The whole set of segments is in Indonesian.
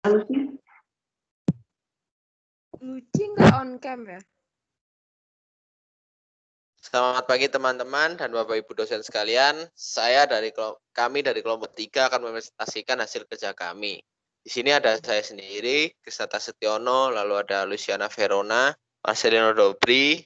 Lucy nggak on cam ya? Selamat pagi teman-teman dan Bapak Ibu dosen sekalian. Kami dari kelompok 3 akan mempresentasikan hasil kerja kami. Di sini ada saya sendiri, Krisnata Setiono, lalu ada Luciana Verona, Marcelino Dobri,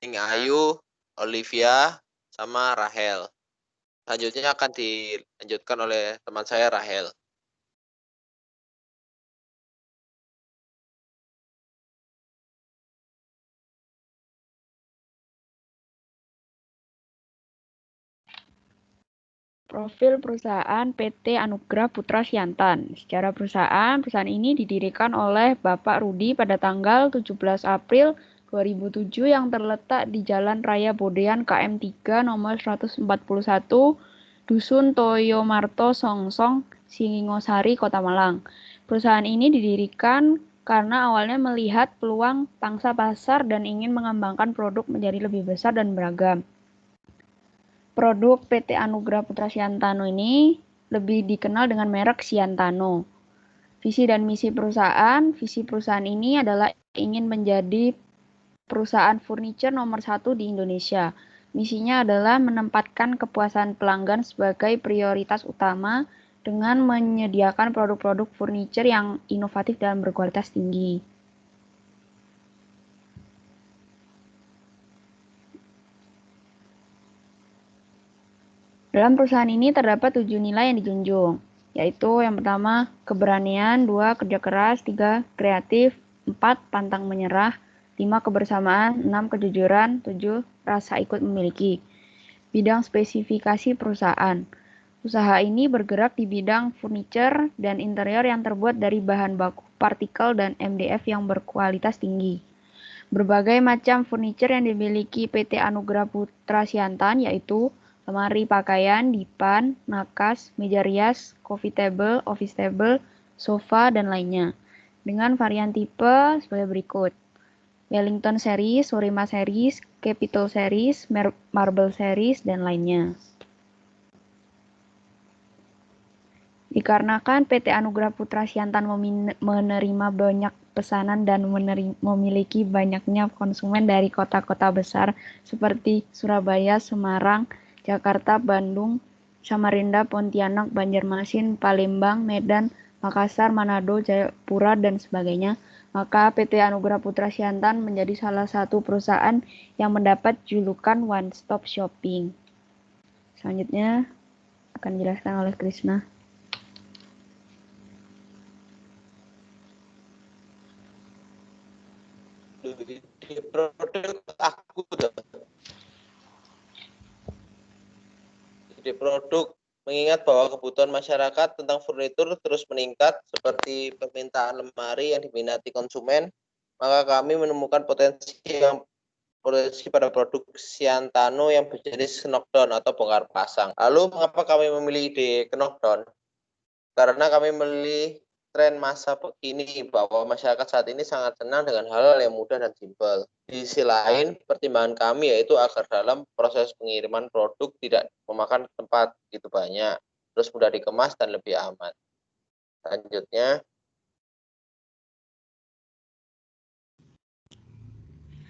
Ning Ayu, Olivia, sama Rahel. Selanjutnya akan dilanjutkan oleh teman saya Rahel. Profil perusahaan PT Anugrah Putra Siantan. Secara perusahaan ini didirikan oleh Bapak Rudi pada tanggal 17 April 2007 yang terletak di Jalan Raya Bodean KM 3 nomor 141, Dusun Toyomarto Songsong, Singosari, Kota Malang. Perusahaan ini didirikan karena awalnya melihat peluang pangsa pasar dan ingin mengembangkan produk menjadi lebih besar dan beragam. Produk PT Anugrah Putra Siantano ini lebih dikenal dengan merek Siantano. Visi dan misi perusahaan ini adalah ingin menjadi perusahaan furniture nomor 1 di Indonesia. Misinya adalah menempatkan kepuasan pelanggan sebagai prioritas utama dengan menyediakan produk-produk furniture yang inovatif dan berkualitas tinggi. Dalam perusahaan ini terdapat 7 nilai yang dijunjung, yaitu yang pertama, keberanian, 2, kerja keras, 3, kreatif, 4, pantang menyerah, 5, kebersamaan, 6, kejujuran, 7, rasa ikut memiliki. Bidang spesifikasi perusahaan. Usaha ini bergerak di bidang furniture dan interior yang terbuat dari bahan baku partikel dan MDF yang berkualitas tinggi. Berbagai macam furniture yang dimiliki PT Anugrah Putra Siantan yaitu lemari pakaian, dipan, nakas, meja rias, coffee table, office table, sofa, dan lainnya. Dengan varian tipe sebagai berikut. Wellington Series, Sorima Series, Capitol Series, Marble Series, dan lainnya. Dikarenakan PT Anugrah Putra Siantan menerima banyak pesanan dan memiliki banyaknya konsumen dari kota-kota besar seperti Surabaya, Semarang, Jakarta, Bandung, Samarinda, Pontianak, Banjarmasin, Palembang, Medan, Makassar, Manado, Jayapura, dan sebagainya, maka PT Anugrah Putra Siantan menjadi salah satu perusahaan yang mendapat julukan One Stop Shopping. Selanjutnya akan dijelaskan oleh Krisna. Di produk aku di produk mengingat bahwa kebutuhan masyarakat tentang furnitur terus meningkat seperti permintaan lemari yang diminati konsumen, maka kami menemukan potensi pada produk Siantano yang berjenis knockdown atau bongkar pasang. Lalu mengapa kami memilih ide knockdown? Karena kami memilih tren masa begini bahwa masyarakat saat ini sangat senang dengan hal-hal yang mudah dan simpel. Di sisi lain, pertimbangan kami yaitu agar dalam proses pengiriman produk tidak memakan tempat begitu banyak, terus mudah dikemas dan lebih aman. Selanjutnya,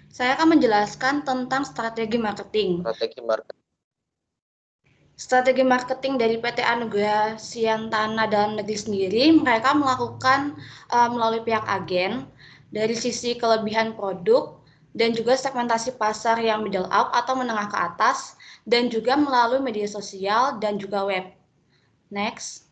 saya akan menjelaskan tentang strategi marketing. Strategi marketing dari PT Anugrah Siantana dalam negeri sendiri, mereka melakukan melalui pihak agen dari sisi kelebihan produk dan juga segmentasi pasar yang middle up atau menengah ke atas dan juga melalui media sosial dan juga web. Next.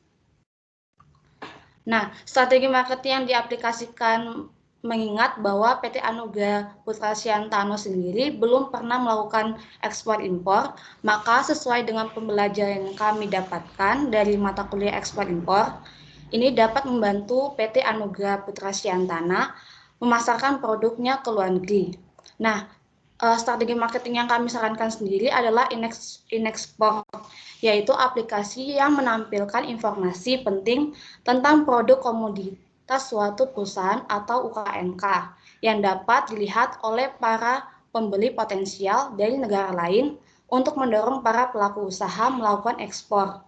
Nah, strategi marketing yang diaplikasikan mengingat bahwa PT Anugrah Putra Siantano sendiri belum pernah melakukan ekspor impor, maka sesuai dengan pembelajaran yang kami dapatkan dari mata kuliah ekspor impor, ini dapat membantu PT Anugrah Putra Siantana memasarkan produknya ke luar negeri. Nah, strategi marketing yang kami sarankan sendiri adalah in-export, yaitu aplikasi yang menampilkan informasi penting tentang produk komoditas suatu perusahaan atau UKMK yang dapat dilihat oleh para pembeli potensial dari negara lain untuk mendorong para pelaku usaha melakukan ekspor.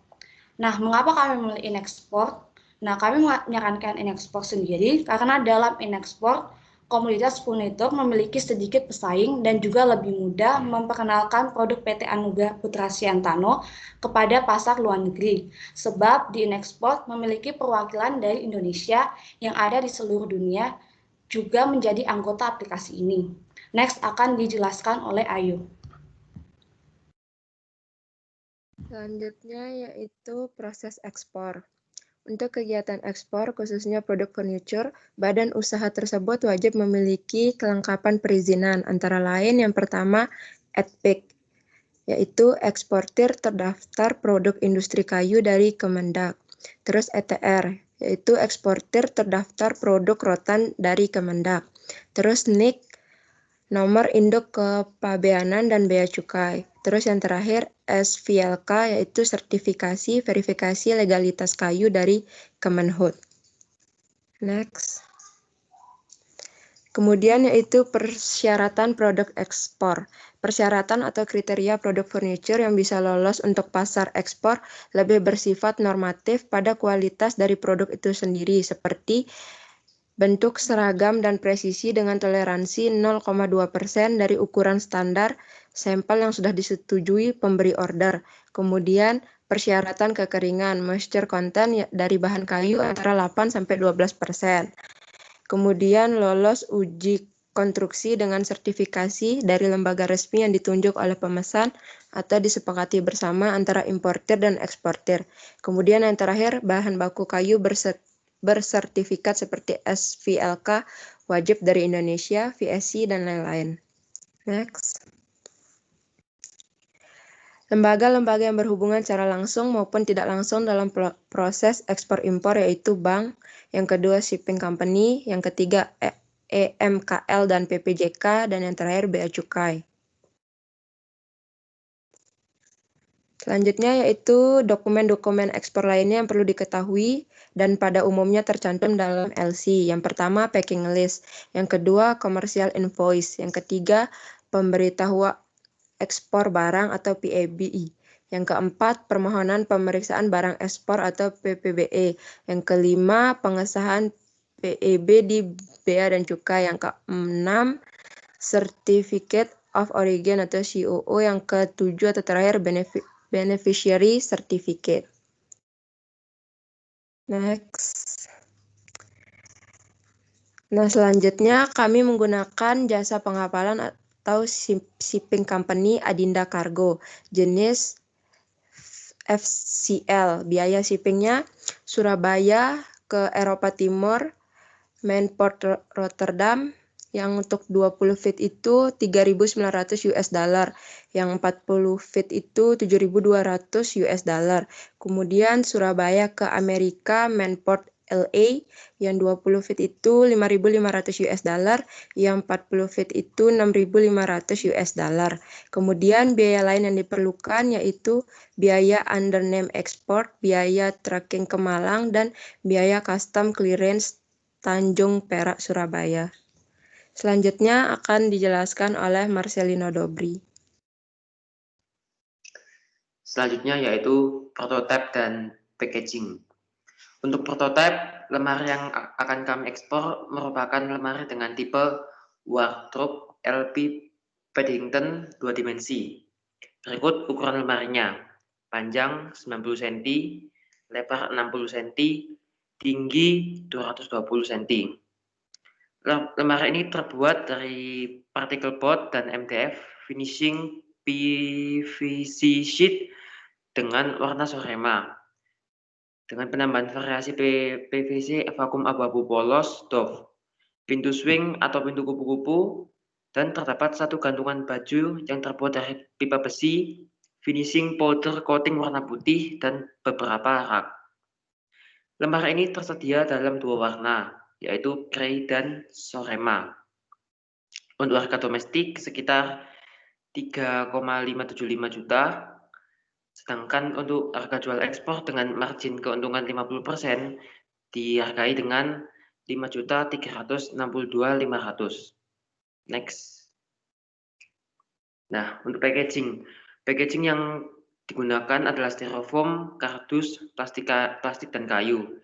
Nah, mengapa kami memilih in-export? Nah, kami menyarankan in-export sendiri karena dalam in-export, komoditas furnitur memiliki sedikit pesaing dan juga lebih mudah memperkenalkan produk PT Anugrah Putra Siantano kepada pasar luar negeri. Sebab di in-export memiliki perwakilan dari Indonesia yang ada di seluruh dunia juga menjadi anggota aplikasi ini. Next akan dijelaskan oleh Ayu. Selanjutnya yaitu proses ekspor. Untuk kegiatan ekspor, khususnya produk furniture, badan usaha tersebut wajib memiliki kelengkapan perizinan, antara lain yang pertama, ETPIK, yaitu eksportir terdaftar produk industri kayu dari Kemendak. Terus ETR, yaitu eksportir terdaftar produk rotan dari Kemendak. Terus NIK, nomor induk kepabeanan dan bea cukai. Terus yang terakhir SVLK, yaitu sertifikasi verifikasi legalitas kayu dari Kemenhut. Next. Kemudian yaitu persyaratan produk ekspor. Persyaratan atau kriteria produk furniture yang bisa lolos untuk pasar ekspor lebih bersifat normatif pada kualitas dari produk itu sendiri, seperti bentuk seragam dan presisi dengan toleransi 0,2% dari ukuran standar sampel yang sudah disetujui pemberi order. Kemudian persyaratan kekeringan, moisture content dari bahan kayu antara 8-12%. Kemudian lolos uji konstruksi dengan sertifikasi dari lembaga resmi yang ditunjuk oleh pemesan atau disepakati bersama antara importir dan eksportir. Kemudian yang terakhir, bahan baku kayu bersertifikat seperti SVLK wajib dari Indonesia, VSC, dan lain-lain. Next. Lembaga-lembaga yang berhubungan secara langsung maupun tidak langsung dalam proses ekspor-impor yaitu bank, yang kedua shipping company, yang ketiga EMKL dan PPJK, dan yang terakhir bea cukai. Selanjutnya yaitu dokumen-dokumen ekspor lainnya yang perlu diketahui dan pada umumnya tercantum dalam LC. Yang pertama packing list, yang kedua commercial invoice, yang ketiga pemberitahuan ekspor barang atau PABI. Yang keempat, permohonan pemeriksaan barang ekspor atau PPBE. Yang kelima, pengesahan PEB di Bea dan Cukai. Yang keenam, Certificate of Origin atau COO. Yang ketujuh atau terakhir, Beneficiary Certificate. Next. Nah, selanjutnya kami menggunakan jasa penghafalan atau shipping company Adinda Cargo, jenis FCL. Biaya shippingnya Surabaya ke Eropa Timur, main port Rotterdam, yang untuk 20 feet itu 3.900 US dollar, yang 40 feet itu 7.200 US dollar. Kemudian Surabaya ke Amerika, main port LA, yang 20 feet itu 5.500 US dollar, yang 40 feet itu 6.500 US dollar. Kemudian biaya lain yang diperlukan yaitu biaya under name export, biaya tracking ke Malang, dan biaya custom clearance Tanjung Perak, Surabaya. Selanjutnya akan dijelaskan oleh Marcelino Dobri. Selanjutnya yaitu prototype dan packaging. Untuk prototipe, lemari yang akan kami ekspor merupakan lemari dengan tipe wardrobe LP Paddington 2 dimensi. Berikut ukuran lemarinya: panjang 90 cm, lebar 60 cm, tinggi 220 cm. Lemari ini terbuat dari particle board dan MDF finishing PVC sheet dengan warna sorema, dengan penambahan variasi PVC vakum abu-abu polos doff, pintu swing atau pintu kupu-kupu, dan terdapat satu gantungan baju yang terbuat dari pipa besi, finishing powder coating warna putih, dan beberapa rak. Lemari ini tersedia dalam dua warna, yaitu grey dan sorema. Untuk harga domestik sekitar 3,575 juta. Sedangkan untuk harga jual ekspor dengan margin keuntungan 50% dihargai dengan 5.362.500. Next. Nah, untuk packaging yang digunakan adalah styrofoam, kardus, plastik dan kayu.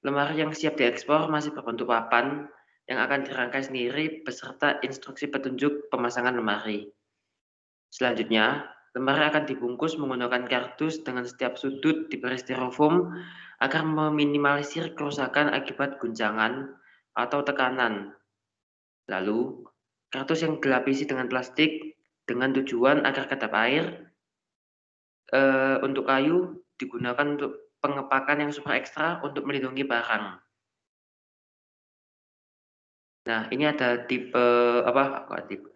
Lemari yang siap diekspor masih berbentuk papan yang akan dirangkai sendiri beserta instruksi petunjuk pemasangan lemari. Selanjutnya, lemari akan dibungkus menggunakan kardus dengan setiap sudut diberi styrofoam agar meminimalisir kerusakan akibat guncangan atau tekanan. Lalu, kardus yang dilapisi dengan plastik dengan tujuan agar kedap air untuk kayu digunakan untuk pengepakan yang super ekstra untuk melindungi barang. Nah, ini ada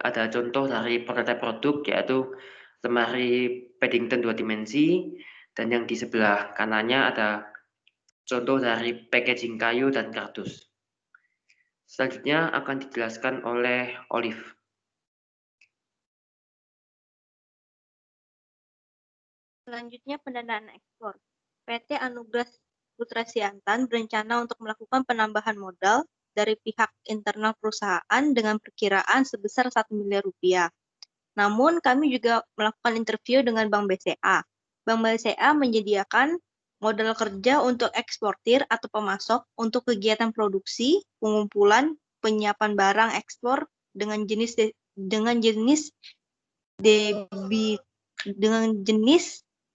ada contoh dari prototipe produk yaitu lemari Paddington 2 dimensi, dan yang di sebelah kanannya ada contoh dari packaging kayu dan kardus. Selanjutnya akan dijelaskan oleh Olive. Selanjutnya pendanaan ekspor. PT Anugrah Putra Siantan berencana untuk melakukan penambahan modal dari pihak internal perusahaan dengan perkiraan sebesar 1 miliar rupiah. Namun kami juga melakukan interview dengan Bank BCA. Bank BCA menyediakan modal kerja untuk eksportir atau pemasok untuk kegiatan produksi, pengumpulan, penyiapan barang ekspor dengan jenis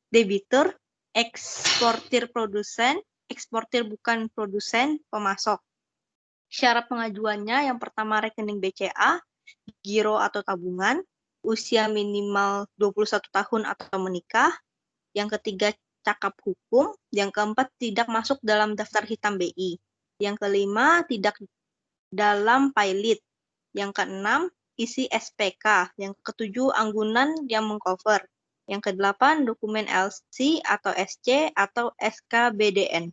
debitur, eksportir produsen, eksportir bukan produsen, pemasok. Syarat pengajuannya yang pertama rekening BCA, giro atau tabungan, usia minimal 21 tahun atau menikah, yang ketiga cakap hukum, yang keempat tidak masuk dalam daftar hitam BI, yang kelima tidak dalam pilot, yang keenam isi SPK, yang ketujuh anggunan yang mengcover, yang kedelapan dokumen LC atau SC atau SKBDN.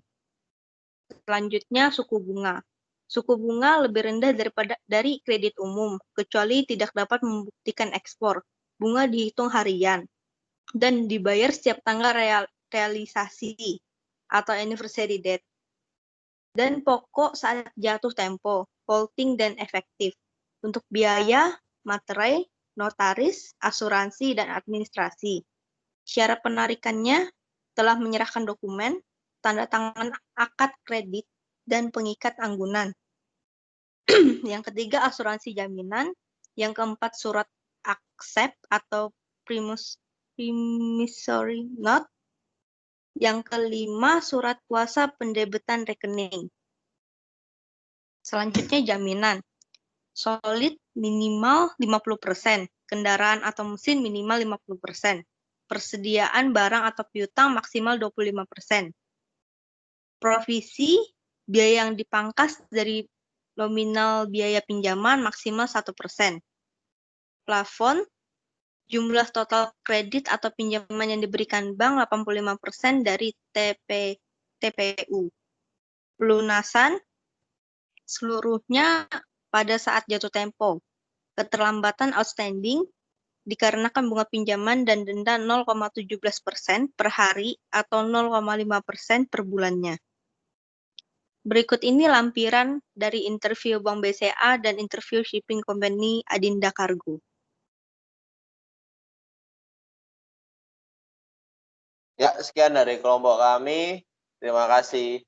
Selanjutnya suku bunga. Suku bunga lebih rendah dari kredit umum, kecuali tidak dapat membuktikan ekspor. Bunga dihitung harian dan dibayar setiap tanggal realisasi atau anniversary date. Dan pokok saat jatuh tempo, holding dan efektif. Untuk biaya, materai, notaris, asuransi, dan administrasi. Syarat penarikannya telah menyerahkan dokumen, tanda tangan akad kredit, dan pengikat anggunan. Yang ketiga, asuransi jaminan. Yang keempat, surat accept atau promissory note. Yang kelima, surat kuasa pendebetan rekening. Selanjutnya, jaminan. Solid minimal 50%, kendaraan atau mesin minimal 50%, persediaan barang atau piutang maksimal 25%. Provisi, biaya yang dipangkas dari nominal biaya pinjaman maksimal 1%. Plafon, jumlah total kredit atau pinjaman yang diberikan bank 85% dari TPU. Pelunasan, seluruhnya pada saat jatuh tempo. Keterlambatan outstanding dikarenakan bunga pinjaman dan denda 0,17% per hari atau 0,5% per bulannya. Berikut ini lampiran dari interview Bank BCA dan interview shipping company Adinda Cargo. Ya, sekian dari kelompok kami. Terima kasih.